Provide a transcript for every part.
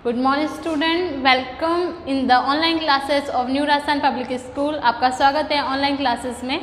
Good morning student, welcome in the online classes of new Rajasthan public school. आपका स्वागत है online classes में।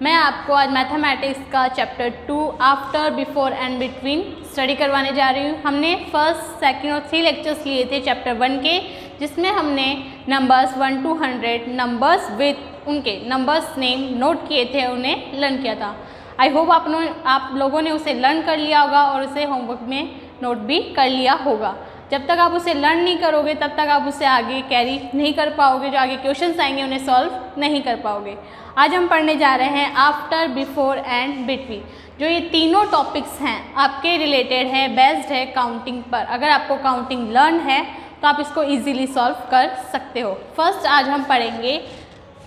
मैं आपको आज मैथमेटिक्स का chapter 2 after, before and between study करवाने जा रही हूँ। हमने फर्स्ट, सेकंड और 3 लेक्चर्स लिए थे चैप्टर 1 के, जिसमें हमने नंबर्स 1 to 100 नंबर्स विथ उनके नंबर्स नेम नोट किए थे, उन्हें लर्न किया था। आई होप आप लोगों ने उसे लर्न कर लिया होगा और उसे होमवर्क में नोट भी कर लिया होगा। जब तक आप उसे लर्न नहीं करोगे तब तक आप उसे आगे कैरी नहीं कर पाओगे, जो आगे क्वेश्चंस आएंगे उन्हें सॉल्व नहीं कर पाओगे। आज हम पढ़ने जा रहे हैं आफ्टर, बिफोर एंड बिटवीन। जो ये तीनों टॉपिक्स हैं आपके रिलेटेड है, बेस्ड है काउंटिंग पर। अगर आपको काउंटिंग लर्न है तो आप इसको ईजिली सॉल्व कर सकते हो। फर्स्ट आज हम पढ़ेंगे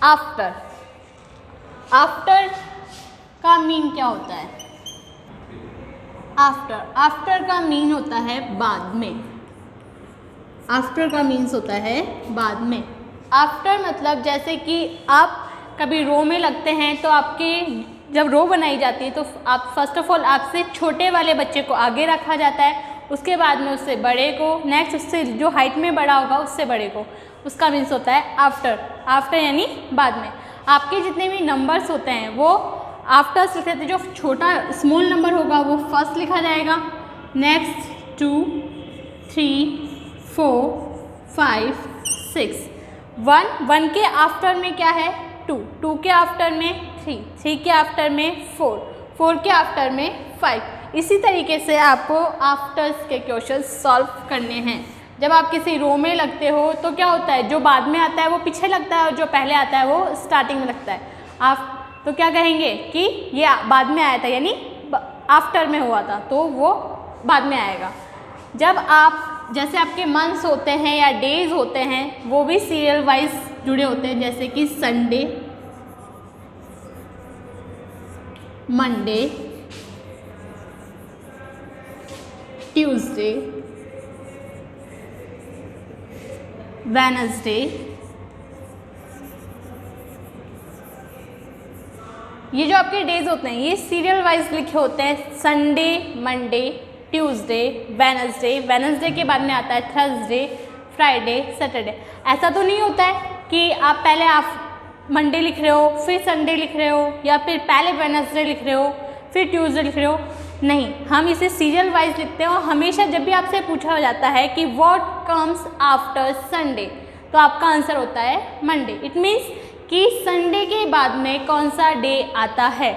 आफ्टर। आफ्टर का मीन क्या होता है? आफ्टर का मीन होता है बाद में। आफ्टर का मीन्स होता है बाद में। आफ्टर मतलब जैसे कि आप कभी रो में लगते हैं तो आपके जब रो बनाई जाती है तो आप फर्स्ट ऑफ ऑल आपसे छोटे वाले बच्चे को आगे रखा जाता है, उसके बाद में उससे बड़े को, नेक्स्ट उससे जो हाइट में बड़ा होगा उससे बड़े को। उसका मीन्स होता है आफ्टर। आफ्टर यानी बाद में। आपके जितने भी नंबर्स होते हैं वो आफ्टर लिखते थे। जो छोटा स्मॉल नंबर होगा वो फर्स्ट लिखा जाएगा, नेक्स्ट 2, 3, 4, 5, 6। 1 के आफ्टर में क्या है? 2 के आफ्टर में 3 के आफ्टर में 4 के आफ्टर में 5। इसी तरीके से आपको आफ्टर्स के क्वेश्चन सॉल्व करने हैं। जब आप किसी रो में लगते हो तो क्या होता है, जो बाद में आता है वो पीछे लगता है और जो पहले आता है वो स्टार्टिंग में लगता है। आप तो क्या कहेंगे कि ये बाद में आया था, यानी आफ्टर में हुआ था तो वो बाद में आएगा। जब आप जैसे आपके मंथ्स होते हैं या डेज होते हैं वो भी सीरियल वाइज जुड़े होते हैं, जैसे कि संडे, मंडे, ट्यूसडे, वेडनेसडे। ये जो आपके डेज होते हैं ये सीरियल वाइज लिखे होते हैं। संडे, मंडे, ट्यूसडे, वेडनेसडे के बाद में आता है थर्सडे, फ्राइडे, सैटरडे। ऐसा तो नहीं होता है कि आप पहले मंडे लिख रहे हो फिर संडे लिख रहे हो, या फिर पहले वेडनेसडे लिख रहे हो फिर ट्यूसडे लिख रहे हो। नहीं, हम इसे सीरियल वाइज लिखते हैं। और हमेशा जब भी आपसे पूछा जाता है कि व्हाट कम्स आफ्टर संडे, तो आपका आंसर होता है मंडे। इट मीन्स कि संडे के बाद में कौन सा डे आता है?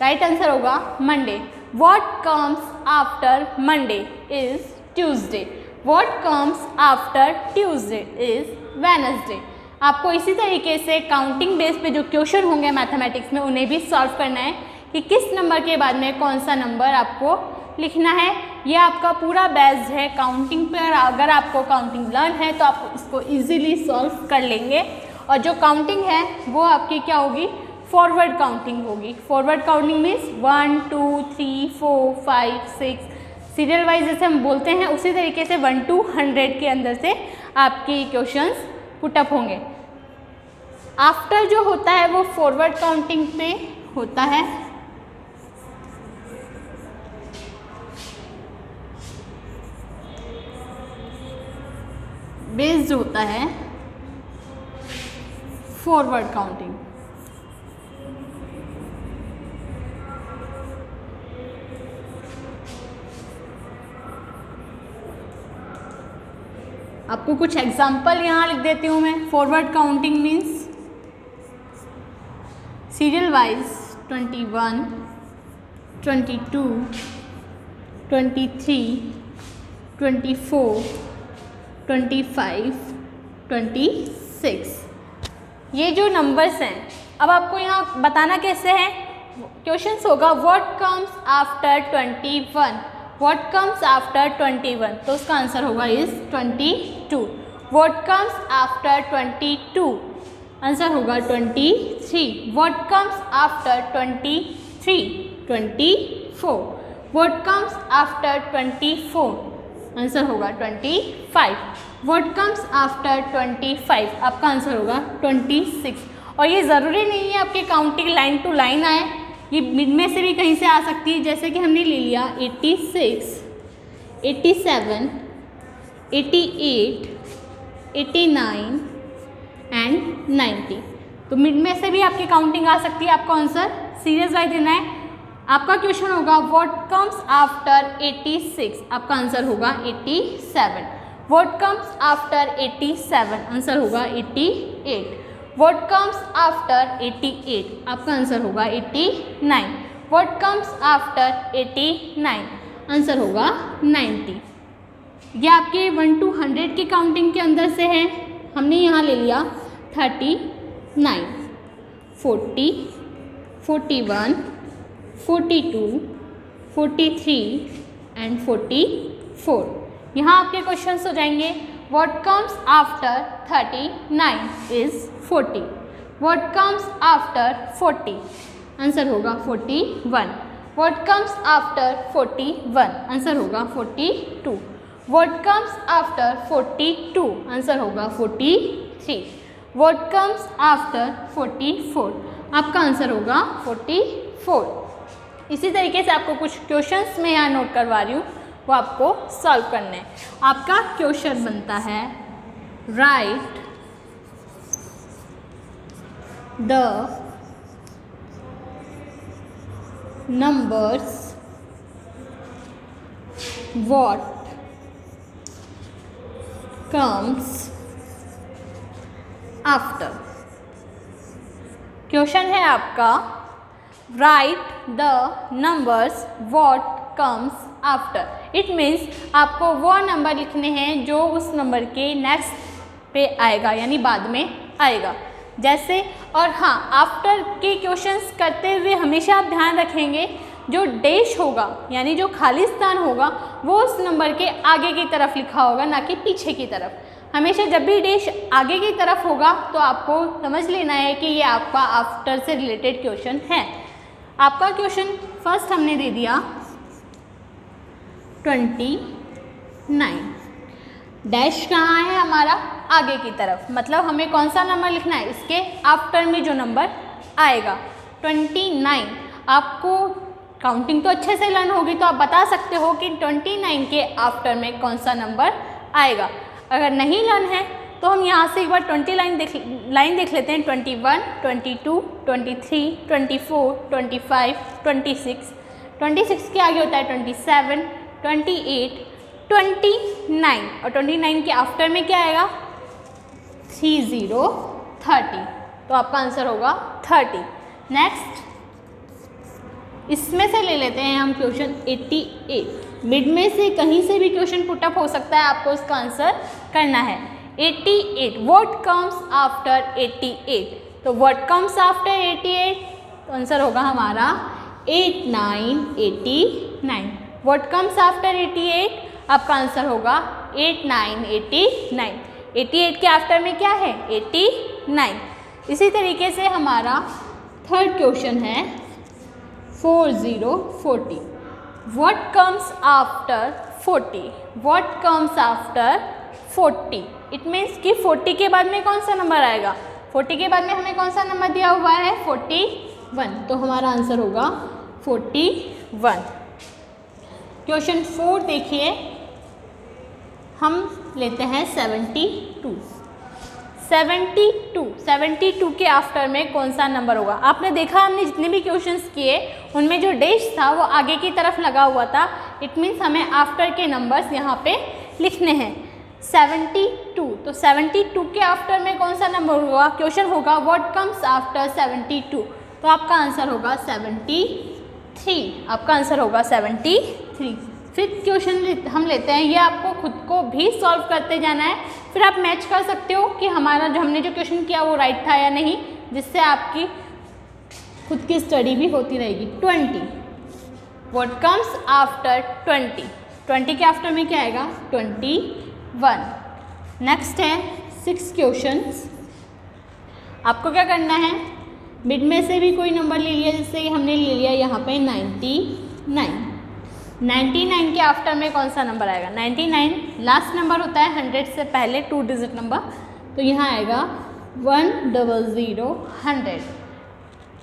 राइट आंसर होगा Monday. What comes after Monday is Tuesday. What comes after Tuesday is Wednesday. आपको इसी तरीके से काउंटिंग बेस पे जो क्वेश्चन होंगे मैथमेटिक्स में उन्हें भी सॉल्व करना है कि किस नंबर के बाद में कौन सा नंबर आपको लिखना है। यह आपका पूरा बेस्ड है काउंटिंग पर। अगर आपको काउंटिंग लर्न है तो आप इसको इजीली सॉल्व कर लेंगे। और जो काउंटिंग है वो आपकी क्या होगी? फॉरवर्ड काउंटिंग होगी। Forward counting means 1, 2, 3, 4, 5, 6 serial wise जैसे हम बोलते हैं उसी तरीके से 1 to 100 के अंदर से आपके क्वेश्चंस पुटअप होंगे। आफ्टर जो होता है वो फॉरवर्ड काउंटिंग पे होता है। बेस्ड होता है फॉरवर्ड काउंटिंग। आपको कुछ एग्जाम्पल यहाँ लिख देती हूँ मैं। Forward counting means serial wise 21, 22, 23, 24, 25, 26। ये जो नंबर्स हैं, अब आपको यहाँ बताना कैसे है। क्वेश्चंस होगा what comes after 21, What comes after 21? तो उसका आंसर होगा is 22। What comes after 22? Answer होगा 23। What comes after 23? 24। What comes after 24? Answer होगा 25। What comes after 25? आपका आंसर होगा 26। और ये ज़रूरी नहीं है आपके काउंटिंग लाइन टू लाइन आए, ये मिड में से भी कहीं से आ सकती है। जैसे कि हमने ले लिया 86, 87, 88, 89 एंड 90। तो मिड में से भी आपकी काउंटिंग आ सकती है, आपको आंसर सीरीज वाइज देना है। आपका क्वेश्चन होगा व्हाट कम्स आफ्टर 86, आपका आंसर होगा 87। व्हाट कम्स आफ्टर 87, आंसर होगा 88। व्हाट कम्स आफ्टर 88, आपका आंसर होगा 89। व्हाट कम्स आफ्टर 89, आंसर होगा 90। ये आपके 1 to 100 की काउंटिंग के अंदर से है। हमने यहाँ ले लिया 39, 40, 41, 42, 43 एंड 44। यहाँ आपके क्वेश्चंस हो जाएंगे what comes after 39 is 40। What comes after 40, answer होगा 41। व्हाट कम्स आफ्टर 41, आंसर होगा 42। व्हाट कम्स आफ्टर 42, आंसर होगा 43। व्हाट कम्स आफ्टर 44, आपका आंसर होगा 44। इसी तरीके से आपको कुछ क्वेश्चंस मैं यहाँ नोट करवा रही हूँ, वो आपको सॉल्व करने हैं। आपका क्वेश्चन बनता है right the numbers what comes after। Question है आपका right the numbers what comes after. It means आपको वो नंबर लिखने हैं जो उस नंबर के नेक्स्ट पे आएगा, यानी बाद में आएगा। जैसे और हाँ, आफ्टर के क्वेश्चंस करते हुए हमेशा आप ध्यान रखेंगे जो डैश होगा यानी जो खाली स्थान होगा वो उस नंबर के आगे की तरफ लिखा होगा, ना कि पीछे की तरफ। हमेशा जब भी डैश आगे की तरफ होगा तो आपको समझ लेना है कि ये आपका आफ्टर से रिलेटेड क्वेश्चन है। आपका क्वेश्चन फर्स्ट हमने दे दिया 29। डैश कहाँ है हमारा? आगे की तरफ, मतलब हमें कौन सा नंबर लिखना है? इसके आफ्टर में जो नंबर आएगा 29। आपको काउंटिंग तो अच्छे से लर्न होगी तो आप बता सकते हो कि 29 के आफ्टर में कौन सा नंबर आएगा। अगर नहीं लर्न है तो हम यहाँ से एक बार 20 लाइन देख लेते हैं। 21, 22, 23, 24, 25, 26। 26 के आगे होता है 27, 28, 29 और 29 के आफ्टर में क्या आएगा? 30, 30। तो आपका आंसर होगा 30। नेक्स्ट इसमें से ले लेते हैं हम क्वेश्चन 88। मिड में से कहीं से भी क्वेश्चन पुटअप हो सकता है, आपको इसका आंसर करना है। 88, व्हाट कम्स आफ्टर 88? तो व्हाट कम्स आफ्टर 88, तो आंसर होगा हमारा 89, 89। व्हाट कम्स आफ्टर 88, आपका आंसर होगा 89, 89। 88 के आफ्टर में क्या है? 89। इसी तरीके से हमारा थर्ड क्वेश्चन है 40, 40। What comes after 40? What comes after 40? It means कि 40 के बाद में कौन सा नंबर आएगा? 40 के बाद में हमें कौन सा नंबर दिया हुआ है? 41। तो हमारा आंसर होगा 41। क्वेश्चन 4 देखिए, हम लेते हैं 72। 72 के आफ्टर में कौन सा नंबर होगा? आपने देखा हमने जितने भी क्वेश्चंस किए उनमें जो डैश था वो आगे की तरफ लगा हुआ था। इट मीन्स हमें आफ्टर के नंबर्स यहाँ पे लिखने हैं। 72, तो 72 के आफ्टर में कौन सा नंबर होगा? क्वेश्चन होगा व्हाट कम्स आफ्टर 72? तो आपका आंसर होगा 73। आपका आंसर होगा 73। फिफ्थ क्वेश्चन हम लेते हैं, ये आपको खुद को भी सॉल्व करते जाना है, फिर आप मैच कर सकते हो कि हमने जो क्वेश्चन किया वो राइट था या नहीं, जिससे आपकी खुद की स्टडी भी होती रहेगी। 20, व्हाट कम्स आफ्टर 20? 20 के आफ्टर में क्या आएगा? 21। नेक्स्ट है 6 क्वेश्चंस। आपको क्या करना है? मिड में से भी कोई नंबर ले लिया, जैसे हमने ले लिया यहाँ पे 99। 99 के आफ्टर में कौन सा नंबर आएगा? 99 लास्ट नंबर होता है 100 से पहले 2 डिजिट नंबर, तो यहाँ आएगा 100, 100।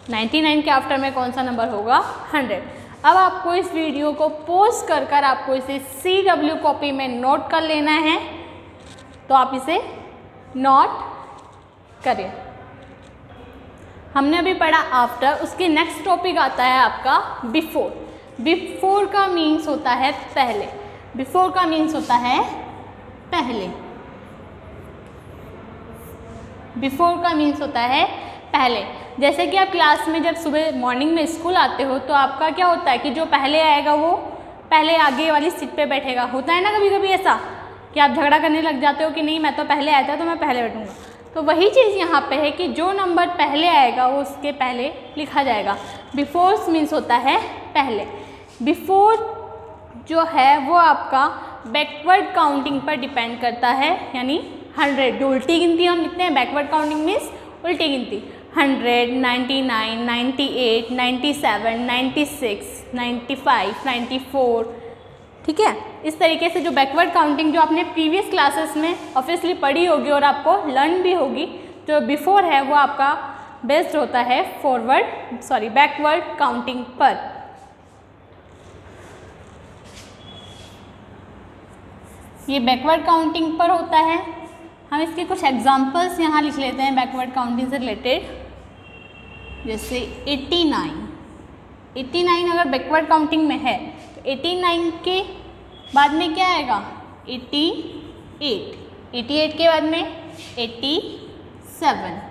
99 के आफ्टर में कौन सा नंबर होगा? 100। अब आपको इस वीडियो को पॉज कर आपको इसे CW कॉपी में नोट कर लेना है तो आप इसे नोट करें। हमने अभी पढ़ा आफ्टर, उसके नेक्स्ट टॉपिक आता है आपका बिफोर। बिफोर का मीन्स होता है पहले। बिफोर का मीन्स होता है पहले। बिफोर का मीन्स होता है पहले। जैसे कि आप क्लास में जब सुबह मॉर्निंग में स्कूल आते हो तो आपका क्या होता है कि जो पहले आएगा वो पहले आगे वाली सीट पे बैठेगा। होता है ना कभी कभी ऐसा कि आप झगड़ा करने लग जाते हो कि नहीं मैं तो पहले आया था तो मैं पहले बैठूंगा। तो वही चीज़ यहाँ पे है कि जो नंबर पहले आएगा वो उसके पहले लिखा जाएगा। बिफोर मीन्स होता है पहले। बिफोर जो है वो आपका बैकवर्ड काउंटिंग पर डिपेंड करता है, यानी 100 जो उल्टी गिनती हम लिखते हैं, बैकवर्ड काउंटिंग मीन्स उल्टी गिनती। 100, 99, 98, 97, 96, 95, 94, ठीक है। इस तरीके से जो बैकवर्ड काउंटिंग जो आपने प्रीवियस क्लासेस में ऑब्वियसली पढ़ी होगी और आपको लर्न भी होगी, जो बिफोर है वो आपका बेस्ड होता है बैकवर्ड काउंटिंग पर। ये बैकवर्ड काउंटिंग पर होता है। हम इसके कुछ एग्जांपल्स यहाँ लिख लेते हैं बैकवर्ड काउंटिंग से रिलेटेड। जैसे 89 अगर बैकवर्ड काउंटिंग में है तो 89 के बाद में क्या आएगा 88, 88 के बाद में 87,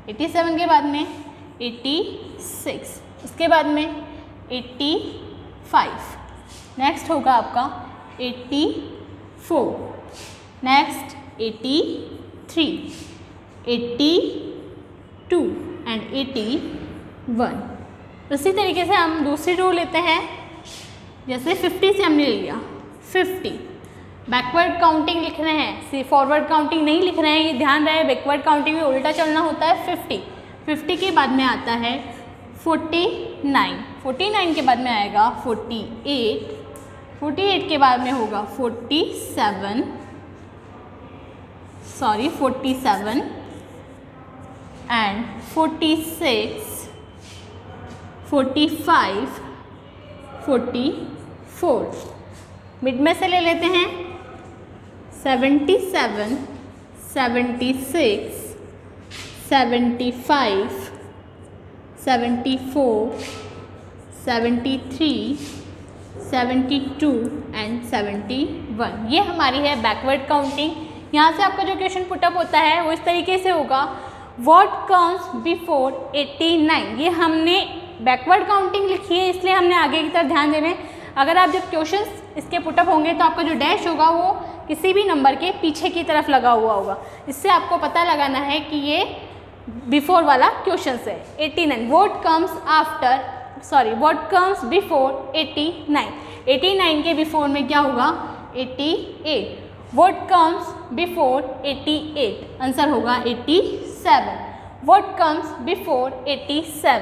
87 के बाद में 86, उसके बाद में 85, नेक्स्ट होगा आपका 84, नेक्स्ट 83, 82 एंड 81। उसी तरीके से हम दूसरी रो लेते हैं। जैसे 50 से हमने लिया 50, बैकवर्ड काउंटिंग लिख रहे हैं, फॉरवर्ड काउंटिंग नहीं लिख रहे हैं, ये ध्यान रहे। बैकवर्ड काउंटिंग में उल्टा चलना होता है। 50 के बाद में आता है 49 के बाद में आएगा 48 के बाद में होगा 47 एंड 46, 45, 44। मिड में से ले लेते हैं 77, 76, 75, 74, 73, 72 एंड 71। ये हमारी है बैकवर्ड काउंटिंग। यहाँ से आपका जो क्वेश्चन पुटअप होता है वो इस तरीके से होगा, व्हाट कम्स बिफोर 89। ये हमने बैकवर्ड काउंटिंग लिखी है इसलिए हमने आगे की तरफ ध्यान देना है। अगर आप जब क्वेश्चंस इसके पुटअप होंगे तो आपका जो डैश होगा वो किसी भी नंबर के पीछे की तरफ लगा हुआ होगा। इससे आपको पता लगाना है कि ये बिफोर वाला क्वेश्चन है। 89 व्हाट कम्स बिफोर 89। 89 के बिफोर में क्या होगा 88। व्हाट कम्स बिफोर 88, आंसर होगा 87। What comes before 87,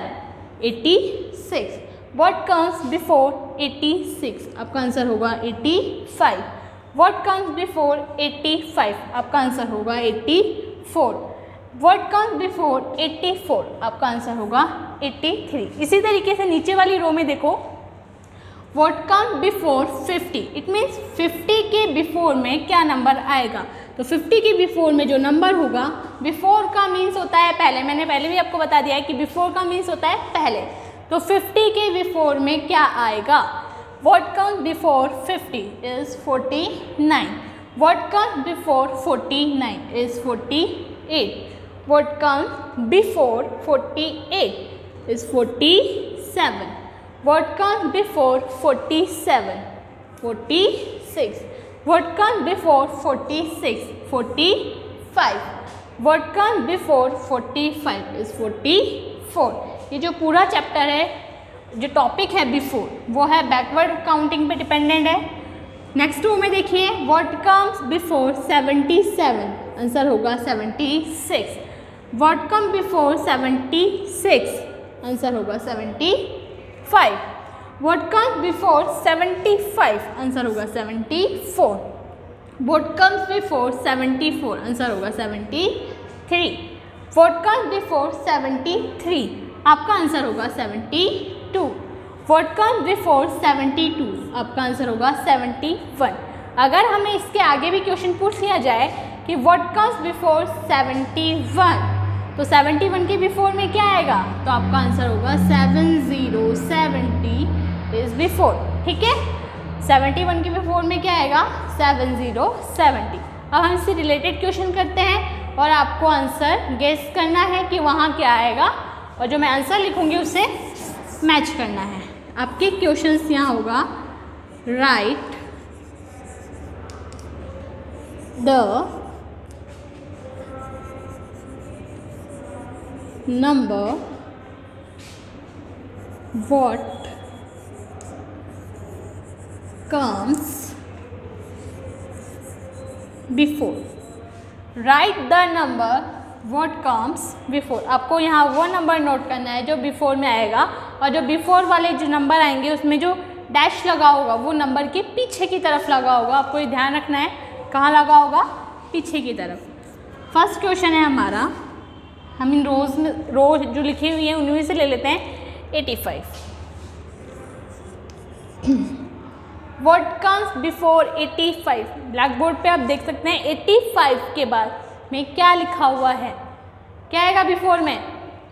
86। What comes before 86, आपका आंसर होगा 85। व्हाट कम्स बिफोर 85, आपका आंसर होगा 84। व्हाट कम्स बिफोर 84, आपका आंसर होगा 83। इसी तरीके से नीचे वाली रो में देखो, what comes before 50, it means 50 के बिफोर में क्या नंबर आएगा। तो 50 के बिफोर में जो नंबर होगा, बिफोर का मीन्स होता है पहले। मैंने पहले भी आपको बता दिया है कि बिफोर का मीन्स होता है पहले। तो 50 के बिफोर में क्या आएगा, what comes before 50 is 49। What comes before 49 is 48। What comes before 48 is 47। What comes before 47? 46. What comes before 46? 45. What comes before 45 is 44. ये जो पूरा चैप्टर है, जो टॉपिक है बिफोर, वो है बैकवर्ड काउंटिंग पे डिपेंडेंट है। नेक्स्ट रो में देखिए, What comes before 77? आंसर होगा 76. What comes before 76? आंसर होगा 75. What comes before 75? आंसर होगा 74. What comes before 74? आंसर होगा 73. What comes before 73? आपका आंसर होगा 72. What comes before 72? आपका आंसर होगा 71. अगर हमें इसके आगे भी क्वेश्चन पूछ लिया जाए कि व्हाट कम्स बिफोर 71। तो 71 के बिफोर में क्या आएगा, तो आपका आंसर होगा 7070 इज बिफोर। ठीक है, 71 के बिफोर में क्या आएगा, 7070। अब हम इससे रिलेटेड क्वेश्चन करते हैं और आपको आंसर गेस करना है कि वहाँ क्या आएगा, और जो मैं आंसर लिखूंगी उससे मैच करना है। आपके क्वेश्चंस यहाँ होगा, right the number what comes before। Right the number what comes before। आपको यहाँ वो नंबर नोट करना है जो बिफोर में आएगा, और जो बिफोर वाले जो नंबर आएंगे उसमें जो डैश लगा होगा वो नंबर के पीछे की तरफ लगा होगा। आपको ये ध्यान रखना है, कहाँ लगा होगा, पीछे की तरफ। फर्स्ट क्वेश्चन है हमारा, हम इन रोज में रो जो लिखी हुई है उनमें से ले लेते हैं 85। What comes before 85। Black board पे आप देख सकते हैं 85 के बाद में क्या लिखा हुआ है, क्या आएगा बिफोर में,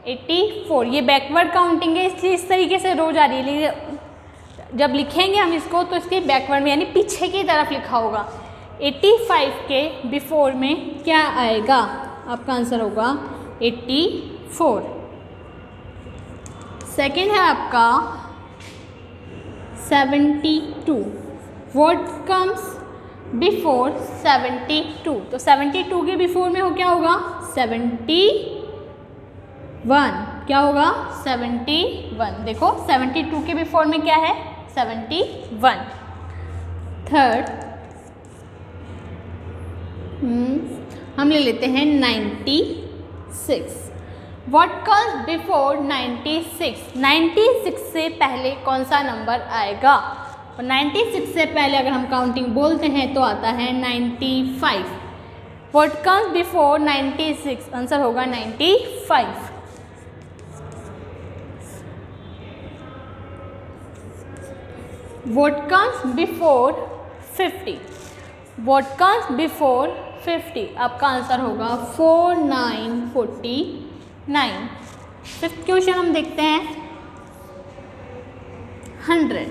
84। ये बैकवर्ड काउंटिंग है, इसलिए इस तरीके से रो जा रही है, लेकिन जब लिखेंगे हम इसको तो इसके बैकवर्ड में यानी पीछे की तरफ लिखा होगा। 85 के बिफोर में क्या आएगा, आपका आंसर होगा 84। सेकेंड है आपका 72। What comes before 72। तो 72 के बिफोर में हो क्या होगा, 71। क्या होगा, 71। देखो 72 के बिफोर में क्या है, 71। थर्ड हम ले लेते हैं 96। What comes before 96। 96 से पहले कौन सा नंबर आएगा, और 96 से पहले अगर हम काउंटिंग बोलते हैं तो आता है 95। व्हाट कम्स बिफोर 96, आंसर होगा 95। What comes before 50। What comes before 50, आपका आंसर होगा 4949। फिफ्थ क्वेश्चन हम देखते हैं 100।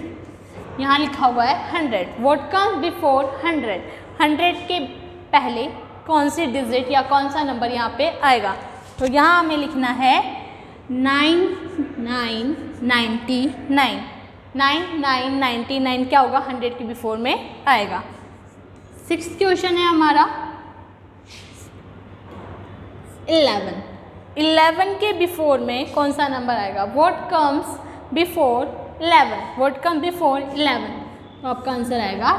यहाँ लिखा हुआ है 100। What comes before 100। 100 के पहले कौन सी डिजिट या कौन सा नंबर यहाँ पे आएगा, तो यहाँ हमें लिखना है 9999। 9999 क्या होगा, 100 के बिफोर में आएगा। सिक्स्थ क्वेश्चन है हमारा 11। 11 के बिफोर में कौन सा नंबर आएगा, what comes before 11। What comes before 11, तो आपका आंसर आएगा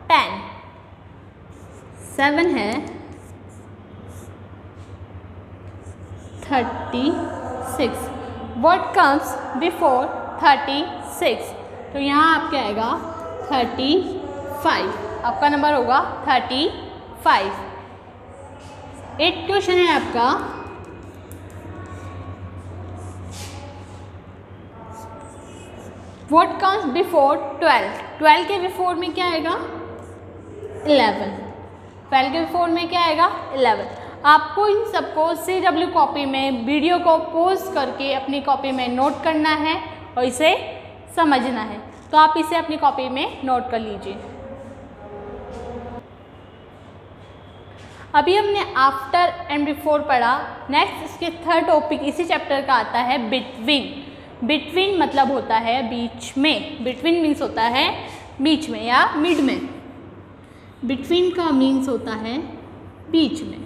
10। 7 है 36। व्हाट कम्स बिफोर 36, तो यहाँ आपका आएगा 35। आपका नंबर होगा 35। 8th क्वेश्चन है आपका व्हाट कम्स बिफोर 12। 12 के बिफोर में क्या आएगा, 11। 12 के बिफोर में क्या आएगा, 11। आपको इन सबको CW कॉपी में वीडियो को पॉज करके अपनी कॉपी में नोट करना है और इसे समझना है, तो आप इसे अपनी कॉपी में नोट कर लीजिए। अभी हमने आफ्टर एंड बिफोर पढ़ा। नेक्स्ट इसके थर्ड टॉपिक इसी चैप्टर का आता है बिटवीन। बिटवीन मतलब होता है बीच में। बिटवीन मीन्स होता है बीच में या मिड में। बिटवीन का मीन्स होता है बीच में।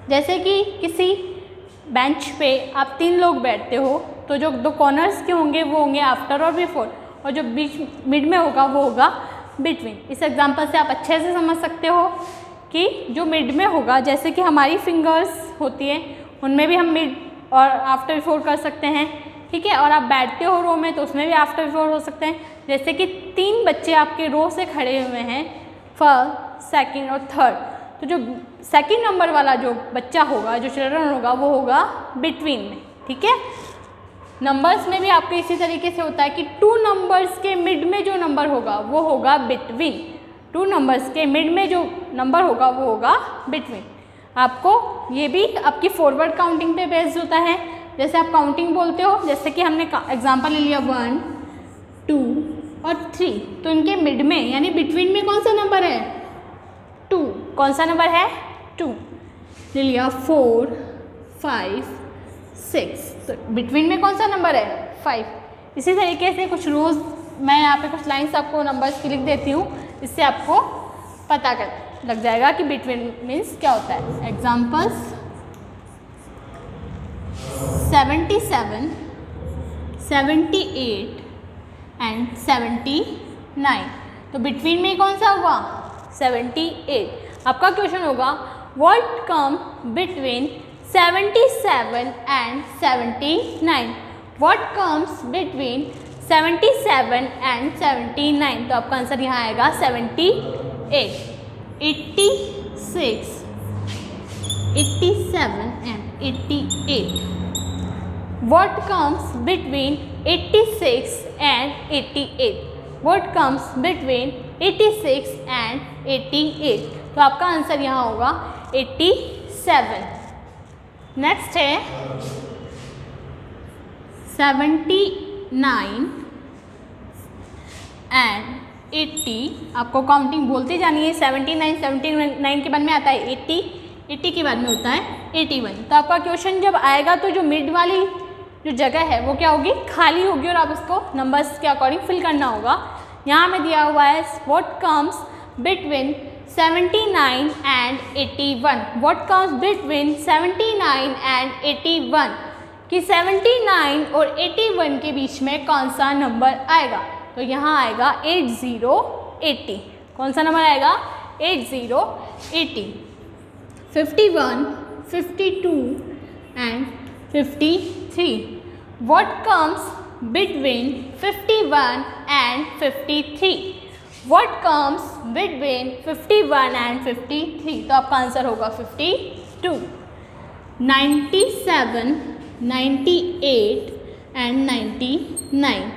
जैसे कि किसी बेंच पे आप 3 लोग बैठते हो तो जो 2 कॉर्नर्स के होंगे वो होंगे आफ्टर और बिफोर, और जो बीच मिड में होगा वो होगा बिटवीन। इस एग्जांपल से आप अच्छे से समझ सकते हो कि जो मिड में होगा, जैसे कि हमारी फिंगर्स होती है उनमें भी हम मिड और आफ्टर बिफोर कर सकते हैं, ठीक है। और आप बैठते हो रो में तो उसमें भी आफ्टर बिफोर हो सकते हैं। जैसे कि 3 बच्चे आपके रो से खड़े हुए हैं, फर्स्ट, सेकंड और थर्ड, तो जो सेकंड नंबर वाला जो बच्चा होगा, जो चिल्ड्रन होगा, वो होगा बिटवीन में, ठीक है। नंबर्स में भी आपके इसी तरीके से होता है कि 2 नंबर्स के मिड में जो नंबर होगा वो होगा बिटवीन। 2 नंबर्स के मिड में जो नंबर होगा वो होगा बिटवीन। आपको ये भी आपकी फॉरवर्ड काउंटिंग पे बेस्ड होता है। जैसे आप काउंटिंग बोलते हो, जैसे कि हमने एग्जांपल ले लिया 1, 2 और 3, तो इनके मिड में यानी बिटवीन में कौन सा नंबर है? 2। कौन सा नंबर है? 2। ले लिया 4, 5, 6, तो बिटवीन में कौन सा नंबर है? 5। इसी तरीके से कुछ रूल्स मैं यहाँ पे कुछ लाइन्स आपको नंबर्स की लिख देती हूँ, इससे आपको पता लग जाएगा कि बिटवीन मीन्स क्या होता है। एग्जाम्पल्स 77, 78 एंड 79, तो बिटवीन में कौन सा हुआ? 78। आपका क्वेश्चन होगा what come between 77 and 79? What comes between 77 and 79? तो आपका आंसर यहाँ आएगा 78, 86, 87 and 88। What comes between 86 and 88? What comes between 86 and 88? तो आपका आंसर यहाँ होगा 87। नेक्स्ट है 79 एंड 80। आपको काउंटिंग बोलते जानी है। 79, 79 के बाद में आता है 80, 80 के बाद में होता है 81। तो आपका क्वेश्चन जब आएगा तो जो मिड वाली जो जगह है वो क्या होगी? खाली होगी और आप उसको नंबर्स के अकॉर्डिंग फिल करना होगा। यहाँ में दिया हुआ है what comes between 79 and 81? What comes between 79 and 81? कि 79 और 81 के बीच में कौन सा नंबर आएगा? तो यहाँ आएगा 8080। कौन सा नंबर आएगा? 8080। 51, 52 and 53। What comes between 51 and 53? What comes between 51 and 53? तो आपका आंसर होगा 52। 97, 98 एंड 99।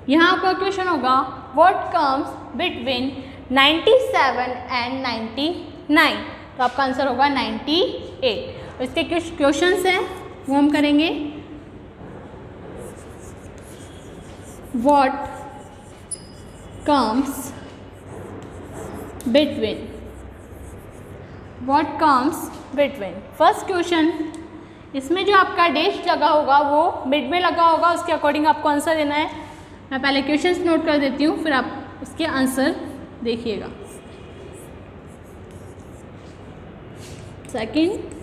यहाँ आपका क्वेश्चन होगा What comes between 97 and 99? तो आपका आंसर होगा 98। तो इसके कुछ क्वेश्चंस हैं वो हम करेंगे। What comes between? What comes between? First question, इसमें जो आपका डैश लगा होगा वो मिड में लगा होगा, उसके अकॉर्डिंग आपको आंसर देना है। मैं पहले क्वेश्चंस नोट कर देती हूँ, फिर आप उसके आंसर देखिएगा। सेकंड,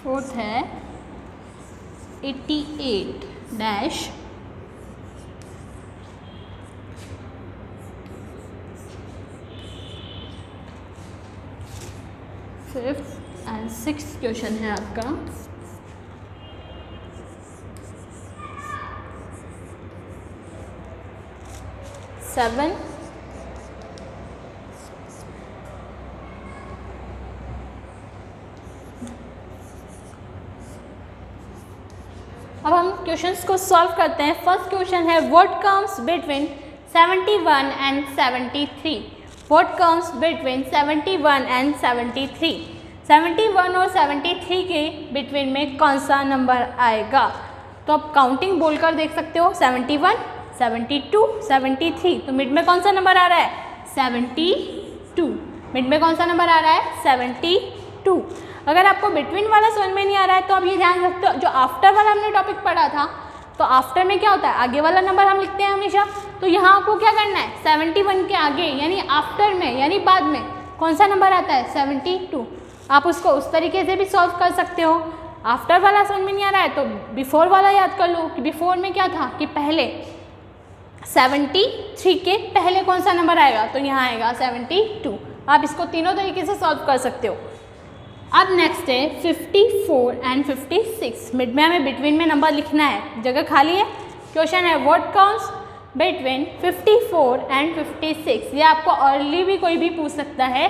फोर्थ है 88 dash 5th and 6th question है आपका 7 अब हम क्वेश्चंस को सॉल्व करते हैं। फर्स्ट क्वेश्चन है what comes between 71 and 73? What comes between 71 and 73? 71 और 73 के बिटवीन में कौन सा नंबर आएगा? तो आप काउंटिंग बोलकर देख सकते हो। 71, 72, 73, तो मिड में कौन सा नंबर आ रहा है? 72। मिड में कौन सा नंबर आ रहा है? 72। अगर आपको बिटवीन वाला समझ में नहीं आ रहा है तो आप ये ध्यान रखते हो, जो आफ्टर वाला हमने टॉपिक पढ़ा था, तो आफ्टर में क्या होता है? आगे वाला नंबर हम लिखते हैं हमेशा। तो यहाँ आपको क्या करना है? 71 के आगे यानी आफ्टर में यानी बाद में कौन सा नंबर आता है? 72। आप उसको उस तरीके से भी सॉल्व कर सकते हो। आफ्टर वाला समझ में नहीं आ रहा है तो बिफोर वाला याद कर लो कि बिफोर में क्या था कि पहले 73 के पहले कौन सा नंबर आएगा? तो यहाँ आएगा 72। आप इसको तीनों तरीके से सॉल्व कर सकते हो। अब नेक्स्ट है 54 एंड 56। मिड में हमें बिटवीन में नंबर लिखना है, जगह खाली है। क्वेश्चन है व्हाट कम्स बिटवीन 54 एंड 56। ये आपको अर्ली भी कोई भी पूछ सकता है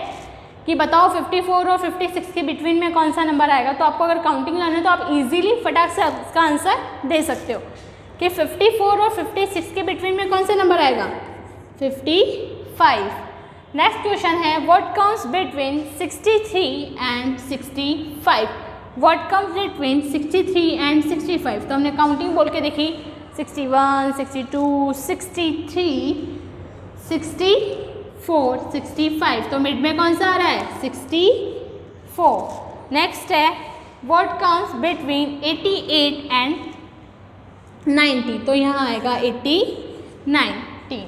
कि बताओ 54 और 56 के बिटवीन में कौन सा नंबर आएगा। तो आपको अगर काउंटिंग लाना है तो आप इजीली फटाक से इसका आंसर दे सकते हो कि 54 और 56 के बिटवीन में कौन सा नंबर आएगा, 55। नेक्स्ट क्वेश्चन है what comes between 63 and 65। What comes between 63 and 65। तो हमने काउंटिंग बोल के देखी 61, 62, 63, 64, 65। तो मिड में कौन सा आ रहा है, 64। नेक्स्ट है व्हाट कम्स बिटवीन 88 एंड 90। तो यहाँ आएगा 90।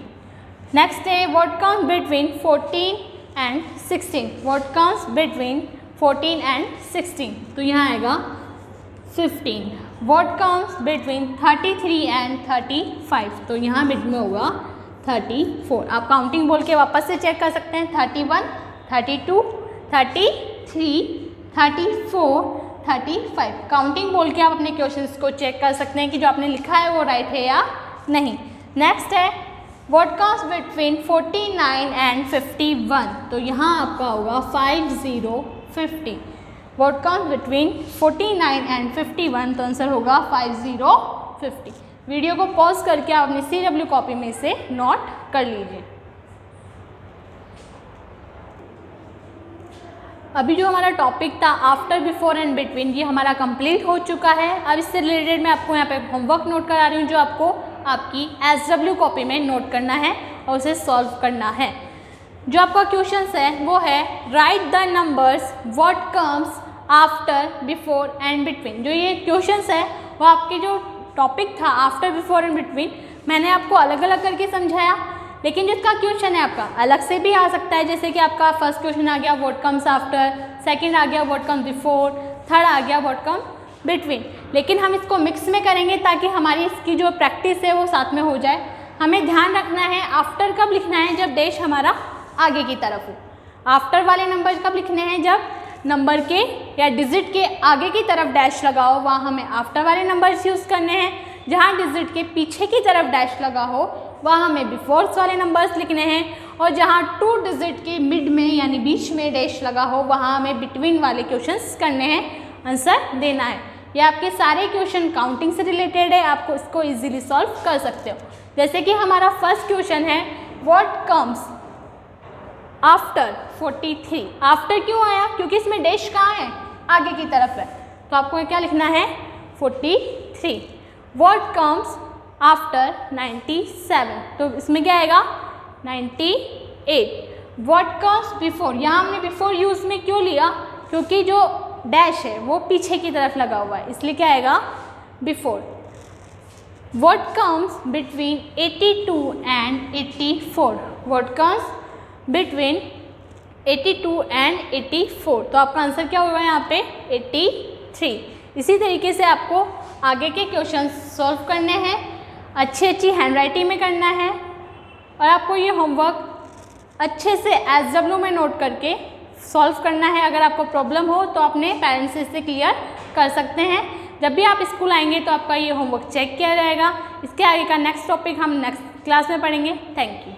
नेक्स्ट है what comes between 14 and 16। What comes between 14 and 16। तो यहाँ आएगा 15। What comes between 33 and 35। तो यहाँ मिड में होगा 34। आप काउंटिंग बोल के वापस से चेक कर सकते हैं 31, 32, 33, 34, 35। काउंटिंग बोल के आप अपने क्वेश्चंस को चेक कर सकते हैं कि जो आपने लिखा है वो राइट है या नहीं। नेक्स्ट है व्हाट कम्स बिटवीन 49 एंड 51। तो यहाँ आपका होगा 50, 50। What comes between 49 and 51। तो आंसर होगा 50, 50। वीडियो को पॉज करके आप अपनी CW कॉपी में से नोट कर लीजिए। अभी जो हमारा टॉपिक था आफ्टर, बिफोर एंड बिटवीन, ये हमारा कंप्लीट हो चुका है। अब इससे रिलेटेड मैं आपको यहाँ पे होमवर्क नोट करा रही हूँ जो आपको आपकी SW कॉपी में नोट करना है और उसे सॉल्व करना है। जो आपका क्वेश्चंस है वो है right the numbers what comes after, before and between. जो ये क्वेश्चंस है वो आपके जो टॉपिक था आफ्टर, बिफोर एंड बिटवीन, मैंने आपको अलग अलग करके समझाया, लेकिन जिसका क्वेश्चन है आपका अलग से भी आ सकता है। जैसे कि आपका फर्स्ट क्वेश्चन आ गया व्हाट कम्स आफ्टर, सेकंड आ गया व्हाट कम्स बिफोर, थर्ड आ गया व्हाट कम्स बिटवीन। लेकिन हम इसको मिक्स में करेंगे ताकि हमारी इसकी जो प्रैक्टिस है वो साथ में हो जाए। हमें ध्यान रखना है आफ्टर कब लिखना है, जब डैश हमारा आगे की तरफ हो। आफ्टर वाले नंबर कब लिखने हैं, जब नंबर के या डिजिट के आगे की तरफ डैश लगाओ, वहाँ हमें आफ्टर वाले नंबर्स यूज़ करने हैं। जहाँ डिजिट के पीछे की तरफ डैश लगा हो वहाँ हमें बिफोर्स वाले नंबर्स लिखने हैं, और जहाँ 2 डिजिट के मिड में यानी बीच में डैश लगा हो वहाँ हमें बिटवीन वाले क्वेश्चंस करने हैं, आंसर देना है। ये आपके सारे क्वेश्चन काउंटिंग से रिलेटेड है, आपको इसको इजीली सॉल्व कर सकते हो। जैसे कि हमारा फर्स्ट क्वेश्चन है व्हाट कम्स आफ्टर 43। आफ्टर क्यों आया, क्योंकि इसमें डैश कहाँ है, आगे की तरफ है, तो आपको क्या लिखना है 43। What comes after 97। तो इसमें क्या आएगा 98। व्हाट कम्स बिफोर, यहाँ हमने बिफोर यूज़ में क्यों लिया, क्योंकि जो डैश है वो पीछे की तरफ लगा हुआ है, इसलिए क्या आएगा before. What comes between 82 and 84। What comes between 82 and 84। तो आपका आंसर क्या होगा यहाँ पे 83। इसी तरीके से आपको आगे के क्वेश्चन सॉल्व करने हैं, अच्छी हैंडराइटिंग में करना है, और आपको ये होमवर्क अच्छे से SW में नोट करके सॉल्व करना है। अगर आपको प्रॉब्लम हो तो अपने पेरेंट्स से इसे क्लियर कर सकते हैं। जब भी आप स्कूल आएंगे तो आपका ये होमवर्क चेक किया जाएगा। इसके आगे का नेक्स्ट टॉपिक हम नेक्स्ट क्लास में पढ़ेंगे। Thank you.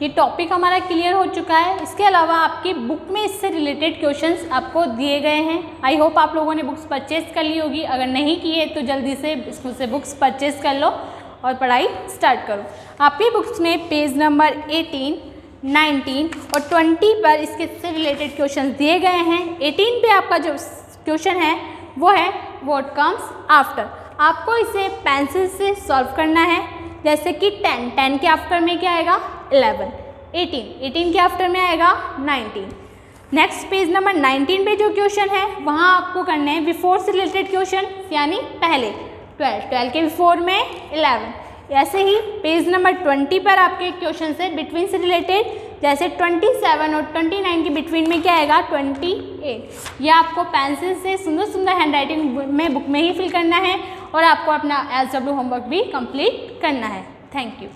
ये टॉपिक हमारा क्लियर हो चुका है। इसके अलावा आपकी बुक में इससे रिलेटेड क्वेश्चंस आपको दिए गए हैं। आई होप आप लोगों ने बुक्स परचेज कर ली होगी। अगर नहीं की है तो जल्दी से स्कूल से बुक्स परचेज कर लो और पढ़ाई स्टार्ट करो। आपकी बुक्स में पेज नंबर 18, 19 और 20 पर इसके से रिलेटेड क्वेश्चन दिए गए हैं। 18 पे आपका जो क्वेश्चन है वो है व्हाट कम्स आफ्टर। आपको इसे पेंसिल से सॉल्व करना है। जैसे कि 10 के आफ्टर में क्या आएगा 11, 18 के आफ्टर में आएगा 19। नेक्स्ट पेज नंबर 19 पे जो क्वेश्चन है वहाँ आपको करने हैं बिफोर से रिलेटेड क्वेश्चन, यानी पहले 12 के बिफोर में 11। ऐसे ही पेज नंबर 20 पर आपके क्वेश्चन है बिटवीन से रिलेटेड, जैसे 27 और 29 के बिटवीन में क्या आएगा 28। यह आपको पेंसिल से सुंदर सुंदर हैंडराइटिंग में बुक में ही फिल करना है, और आपको अपना SW होमवर्क भी कंप्लीट करना है। Thank you.